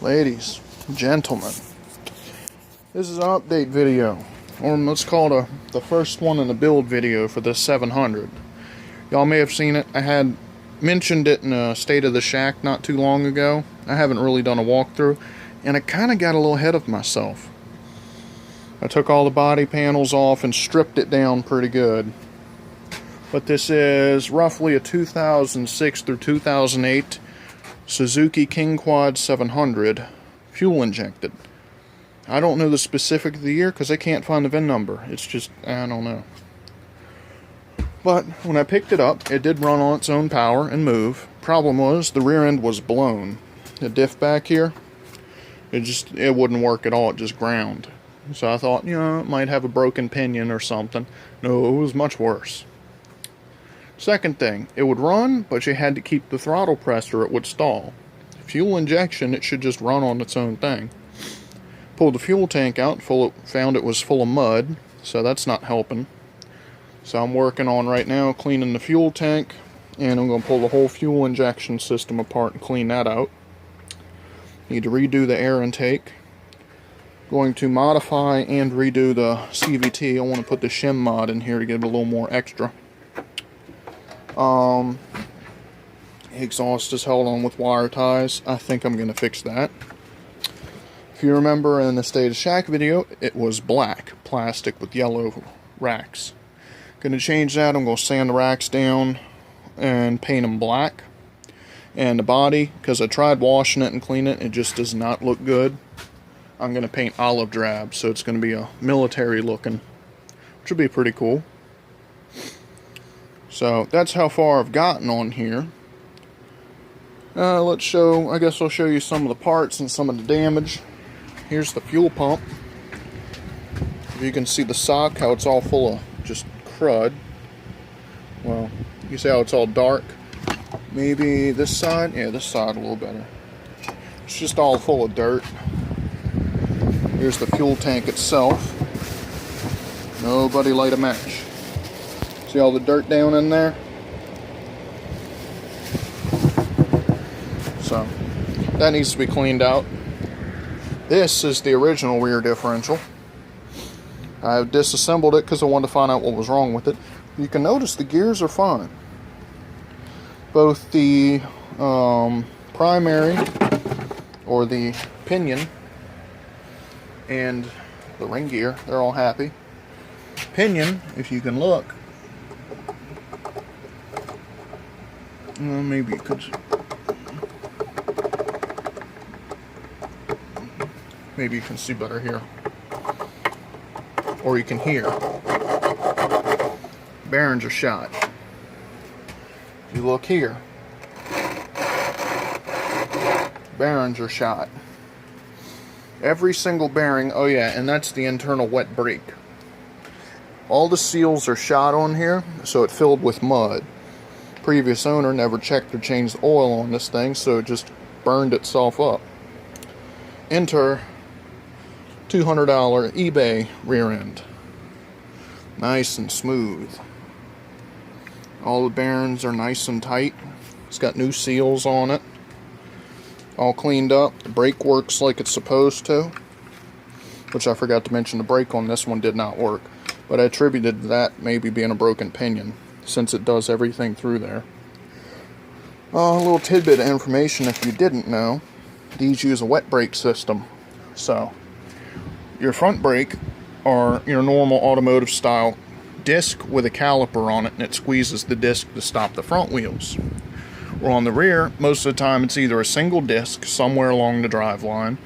Ladies, gentlemen, this is an update video, or let's call it the first one in the build video for this 700. Y'all may have seen it. I had mentioned it in a State of the Shack not too long ago. I haven't really done a walkthrough, and I kind of got a little ahead of myself. I took all the body panels off and stripped it down pretty good. But this is roughly a 2006 through 2008 Suzuki King Quad 700, fuel injected. I don't know the specific of the year because I can't find the VIN number. It's just, I don't know. But when I picked it up, it did run on its own power and move. Problem was, the rear end was blown. The diff back here, it wouldn't work at all. It just ground. So I thought, it might have a broken pinion or something. No, it was much worse. Second thing, it would run, but you had to keep the throttle pressed or it would stall. Fuel injection, it should just run on its own thing. Pulled the fuel tank out, found it was full of mud, so that's not helping. So I'm working on right now cleaning the fuel tank, and I'm going to pull the whole fuel injection system apart and clean that out. Need to redo the air intake. Going to modify and redo the CVT. I want to put the shim mod in here to get it a little more extra. Exhaust is held on with wire ties. I think I'm going to fix that. If you remember in the State of Shack video, it was black plastic with yellow racks. Going to change that. I'm going to sand the racks down and paint them black. And the body, because I tried washing it and cleaning it, it just does not look good. I'm going to paint olive drab, so it's going to be a military looking, which will be pretty cool. So that's how far I've gotten on here. I guess I'll show you some of the parts and some of the damage. Here's the fuel pump. If you can see the sock, how it's all full of just crud. Well, you see how it's all dark? Maybe this side? Yeah, this side a little better. It's just all full of dirt. Here's the fuel tank itself. Nobody light a match. See all the dirt down in there? So, that needs to be cleaned out. This is the original rear differential. I've disassembled it because I wanted to find out what was wrong with it. You can notice the gears are fine. Both the primary, or the pinion, and the ring gear, they're all happy. Pinion, if you can look, maybe you could, maybe you can see better here, or you can hear. Bearings are shot. If you look here, bearings are shot. Every single bearing, oh yeah, and that's the internal wet brake. All the seals are shot on here, so it filled with mud. Previous owner never checked or changed the oil on this thing, so it just burned itself up. Enter $200 eBay rear end. Nice and smooth. All the bearings are nice and tight. It's got new seals on it. All cleaned up. The brake works like it's supposed to, which I forgot to mention, the brake on this one did not work, but I attributed that maybe being a broken pinion, since it does everything through there. A little tidbit of information if you didn't know, these use a wet brake system. So your front brake are your normal automotive style disc with a caliper on it, and it squeezes the disc to stop the front wheels. Or on the rear, most of the time it's either a single disc somewhere along the drive line,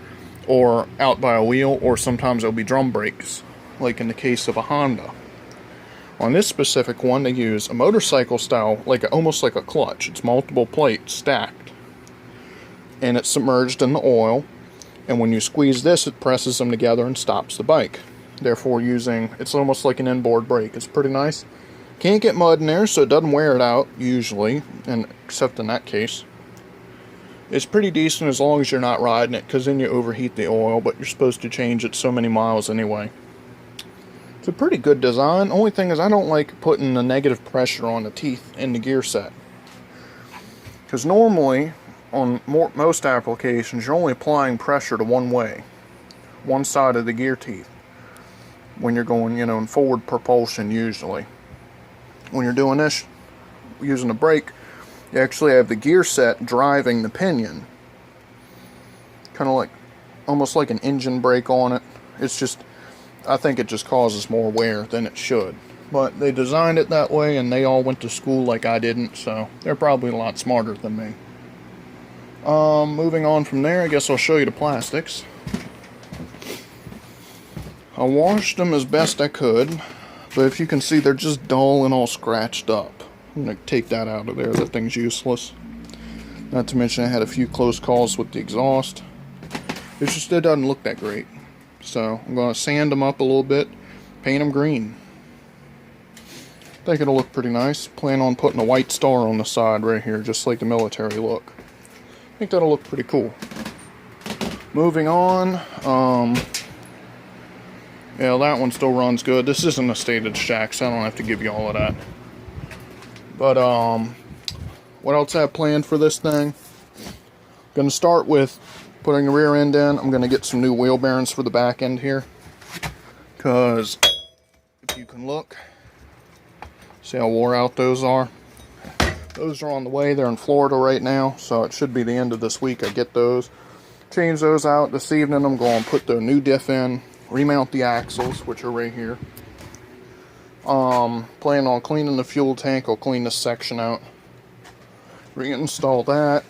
or out by a wheel, or sometimes it'll be drum brakes, like in the case of a Honda. On this specific one, they use a motorcycle style, almost like a clutch. It's multiple plates stacked, and it's submerged in the oil, and when you squeeze this, it presses them together and stops the bike. Therefore it's almost like an inboard brake. It's pretty nice. Can't get mud in there, so it doesn't wear it out, usually, and except in that case. It's pretty decent as long as you're not riding it, because then you overheat the oil, but you're supposed to change it so many miles anyway. It's a pretty good design. Only thing is I don't like putting the negative pressure on the teeth in the gear set. Because normally, on most applications, you're only applying pressure to one way, one side of the gear teeth, when you're going, in forward propulsion usually. When you're doing this, using a brake, you actually have the gear set driving the pinion. Kind of like, almost like an engine brake on it. It's just, I think it just causes more wear than it should. But they designed it that way, and they all went to school like I didn't, so they're probably a lot smarter than me. Moving on from there, I guess I'll show you the plastics. I washed them as best I could, but if you can see, they're just dull and all scratched up. I'm going to take that out of there. That thing's useless. Not to mention I had a few close calls with the exhaust. It doesn't look that great. So I'm going to sand them up a little bit, paint them green. I think it'll look pretty nice. Plan on putting a white star on the side right here, just like the military look. I think that'll look pretty cool. Moving on, yeah, that one still runs good. This isn't a stated shack, so I don't have to give you all of that. But, what else I have planned for this thing? Gonna start with putting the rear end in. I'm gonna get some new wheel bearings for the back end here. Because, if you can look, see how wore out those are? Those are on the way. They're in Florida right now, so it should be the end of this week I get those. Change those out this evening. I'm going to put the new diff in, remount the axles, which are right here. Plan on cleaning the fuel tank. I'll clean this section out, reinstall that.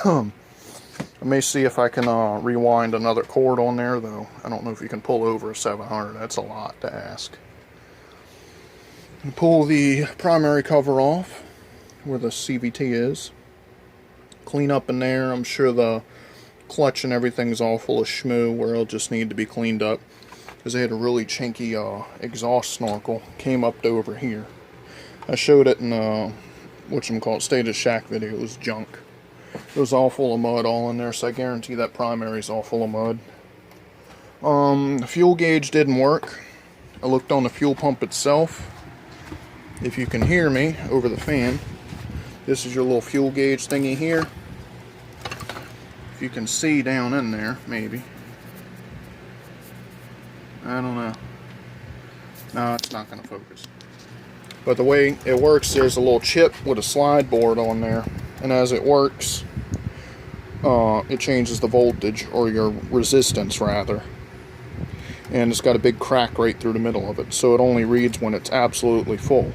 I may see if I can rewind another cord on there, though. I don't know if you can pull over a 700. That's a lot to ask. And pull the primary cover off where the CVT is. Clean up in there. I'm sure the clutch and everything's all full of schmoo where it'll just need to be cleaned up, because they had a really chinky exhaust snorkel came up to over here. I showed it in whatchamacallit, Stated Shack video. It was junk. It was all full of mud all in there, so I guarantee that primary's all full of mud. The fuel gauge didn't work. I looked on the fuel pump itself. If you can hear me over the fan, this is your little fuel gauge thingy here. If you can see down in there, maybe. I don't know. No, it's not going to focus. But the way it works, there's a little chip with a slide board on there. And as it works, it changes the voltage, or your resistance rather. And it's got a big crack right through the middle of it, so it only reads when it's absolutely full.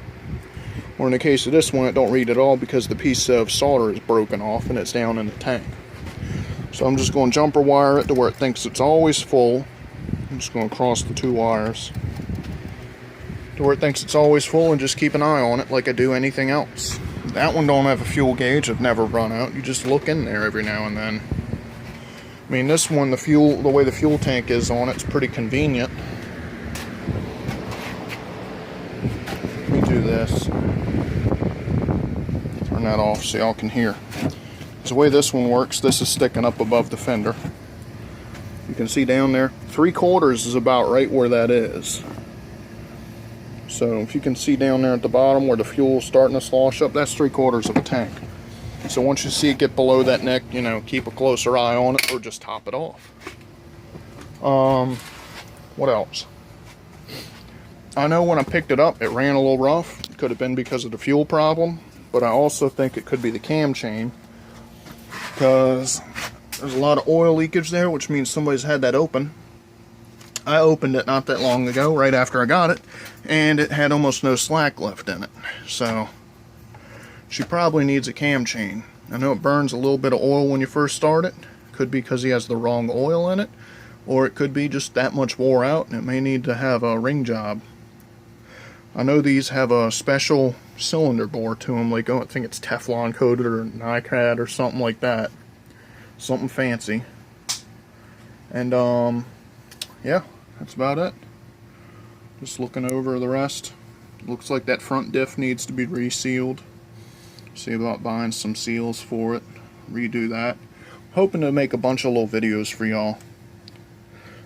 Or in the case of this one, it don't read at all because the piece of solder is broken off and it's down in the tank. So I'm just going to jumper wire it to where it thinks it's always full. I'm just going to cross the two wires to where it thinks it's always full, and just keep an eye on it like I do anything else. That one don't have a fuel gauge. I've never run out. You just look in there every now and then. I mean, this one, the way the fuel tank is on it's pretty convenient. Let me do this. Turn that off so y'all can hear. The way this one works, this is sticking up above the fender. You can see down there, 3/4 is about right where that is. So if you can see down there at the bottom where the fuel's starting to slosh up, that's 3/4 of a tank. So once you see it get below that neck, keep a closer eye on it, or just top it off. What else? I know when I picked it up, it ran a little rough. It could have been because of the fuel problem, but I also think it could be the cam chain, because there's a lot of oil leakage there, which means somebody's had that open. I opened it not that long ago, right after I got it, and it had almost no slack left in it. So she probably needs a cam chain. I know it burns a little bit of oil when you first start it. Could be because he has the wrong oil in it, or it could be just that much wore out and it may need to have a ring job. I know these have a special cylinder bore to them, like, I think it's Teflon coated or NiCad or something like that. Something fancy. And yeah, that's about it. Just looking over the rest. Looks like that front diff needs to be resealed. See about buying some seals for it. Redo that. Hoping to make a bunch of little videos for y'all.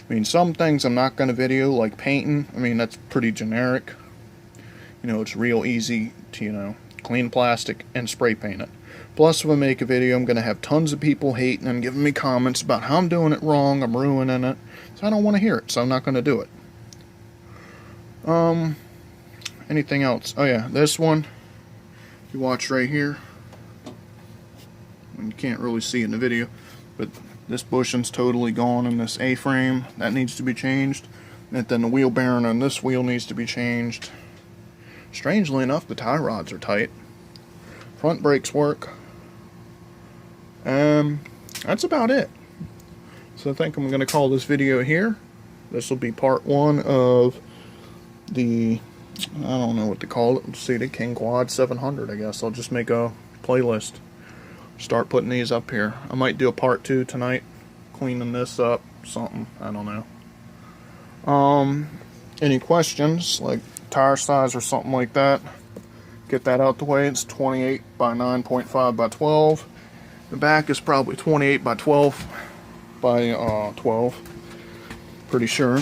I mean, some things I'm not going to video, like painting. I mean, that's pretty generic. It's real easy to, clean plastic and spray paint it. Plus, if I make a video, I'm going to have tons of people hating and giving me comments about how I'm doing it wrong, I'm ruining it. So I don't want to hear it, so I'm not going to do it. Anything else? Oh yeah, this one, if you watch right here, you can't really see it in the video, but this bushing's totally gone in this A-frame. That needs to be changed. And then the wheel bearing on this wheel needs to be changed. Strangely enough, the tie rods are tight. Front brakes work. That's about it. So I think I'm going to call this video here. This will be part one of the, I don't know what to call it. Let's see, the King Quad 700, I guess. I'll just make a playlist. Start putting these up here. I might do a part two tonight. Cleaning this up. Something. I don't know. Any questions, like tire size or something like that, get that out the way. It's 28 by 9.5 by 12. The back is probably 28 by 12 by 12. Pretty sure.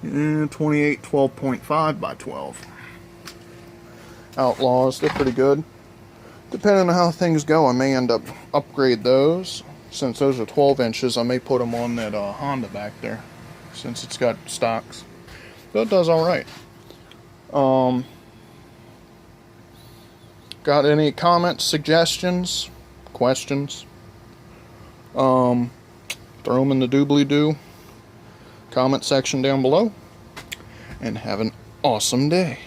Yeah, 28, 12.5 by 12. Outlaws, they're pretty good. Depending on how things go, I may end up upgrade those. Since those are 12 inches, I may put them on that Honda back there, since it's got stocks. So it does alright. Got any comments, suggestions, questions? Throw them in the doobly-doo comment section down below. And have an awesome day.